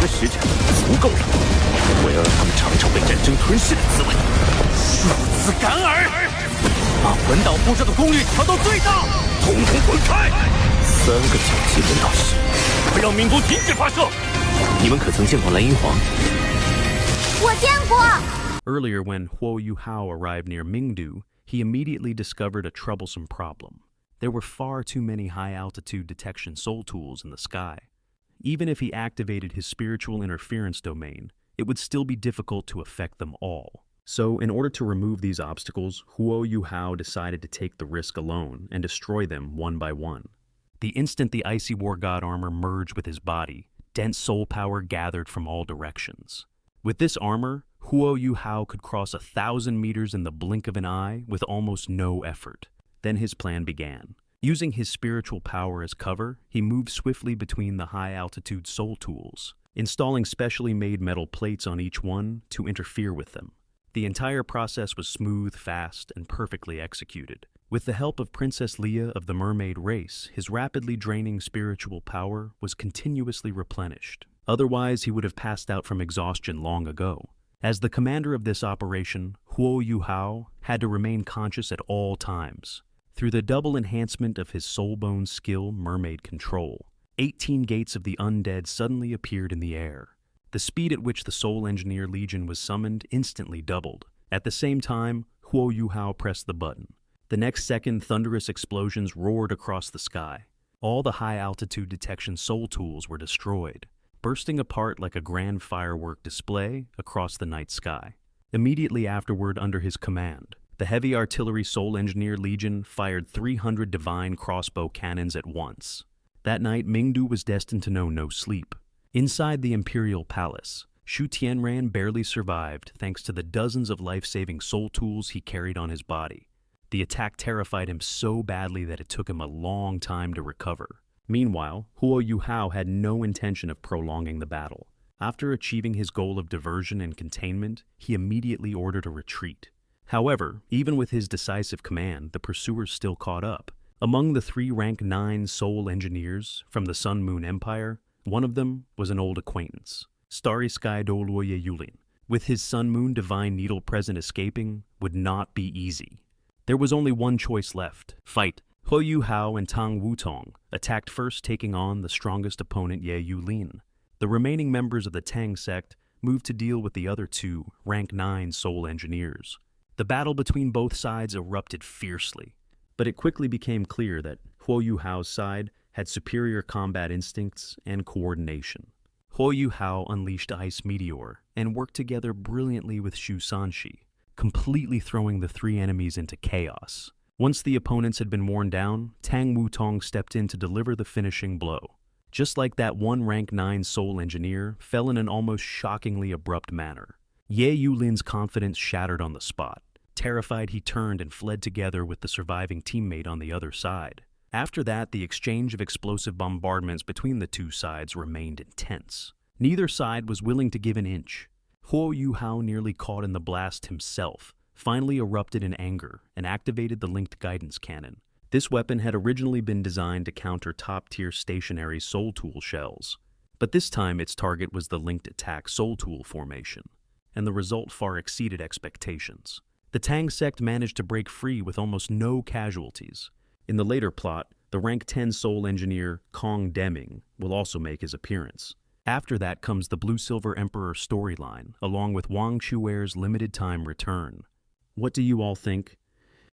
的时辰足够了，我要让他们尝尝被战争吞噬的滋味。如此感耳！把文岛布置的功率调到最大，统统滚开！3个角级文岛时，快让民族停止发射！你们可曾见过蓝银皇？我见过。Earlier, when Huo Yuhao arrived near Mingdu, he immediately discovered a troublesome problem. There were far too many high-altitude detection soul tools in the sky. Even if he activated his spiritual interference domain, it would still be difficult to affect them all. So, in order to remove these obstacles, Huo Yuhao decided to take the risk alone and destroy them one by one. The instant the icy war god armor merged with his body, dense soul power gathered from all directions. With this armor, Huo Yuhao could cross 1,000 meters in the blink of an eye with almost no effort. Then his plan began. Using his spiritual power as cover, he moved swiftly between the high-altitude soul tools, installing specially made metal plates on each one to interfere with them. The entire process was smooth, fast, and perfectly executed. With the help of Princess Leia of the mermaid race, his rapidly draining spiritual power was continuously replenished. Otherwise, he would have passed out from exhaustion long ago. As the commander of this operation, Huo Yuhao had to remain conscious at all times. Through the double enhancement of his soul-bone skill, mermaid control, 18 gates of the undead suddenly appeared in the air. The speed at which the Soul Engineer Legion was summoned instantly doubled. At the same time, Huo Yuhao pressed the button. The next second, thunderous explosions roared across the sky. All the high-altitude detection soul tools were destroyed, bursting apart like a grand firework display across the night sky. Immediately afterward, under his command, the Heavy Artillery Soul Engineer Legion fired 300 divine crossbow cannons at once. That night, Mingdu was destined to know no sleep. Inside the Imperial Palace, Shu Tianran barely survived thanks to the dozens of life-saving soul tools he carried on his body. The attack terrified him so badly that it took him a long time to recover. Meanwhile, Huo Yuhao had no intention of prolonging the battle. After achieving his goal of diversion and containment, he immediately ordered a retreat. However, even with his decisive command, the pursuers still caught up. Among the 3 rank 9 soul engineers from the Sun Moon Empire, one of them was an old acquaintance, Starry Sky Doluo Ye Yulin. With his Sun Moon Divine Needle present, escaping would not be easy. There was only one choice left: fight. Huo Yuhao and Tang Wutong attacked first, taking on the strongest opponent, Ye Yulin. The remaining members of the Tang sect moved to deal with the other 2 rank 9 soul engineers. The battle between both sides erupted fiercely, but it quickly became clear that Huo Yuhao's side had superior combat instincts and coordination. Huo Yuhao unleashed Ice Meteor and worked together brilliantly with Shu Sanshi, completely throwing the 3 enemies into chaos. Once the opponents had been worn down, Tang Wutong stepped in to deliver the finishing blow. Just like that one rank 9 soul engineer fell in an almost shockingly abrupt manner. Ye Yulin's confidence shattered on the spot. Terrified, he turned and fled together with the surviving teammate on the other side. After that, the exchange of explosive bombardments between the 2 sides remained intense. Neither side was willing to give an inch. Huo Yuhao, nearly caught in the blast himself, finally erupted in anger and activated the linked guidance cannon. This weapon had originally been designed to counter top-tier stationary soul tool shells, but this time its target was the linked attack soul tool formation, and the result far exceeded expectations. The Tang sect managed to break free with almost no casualties. In the later plot, the rank 10 soul engineer Kong Deming will also make his appearance. After that comes the Blue-Silver Emperor storyline, along with Wang Qiu'er's limited-time return. What do you all think?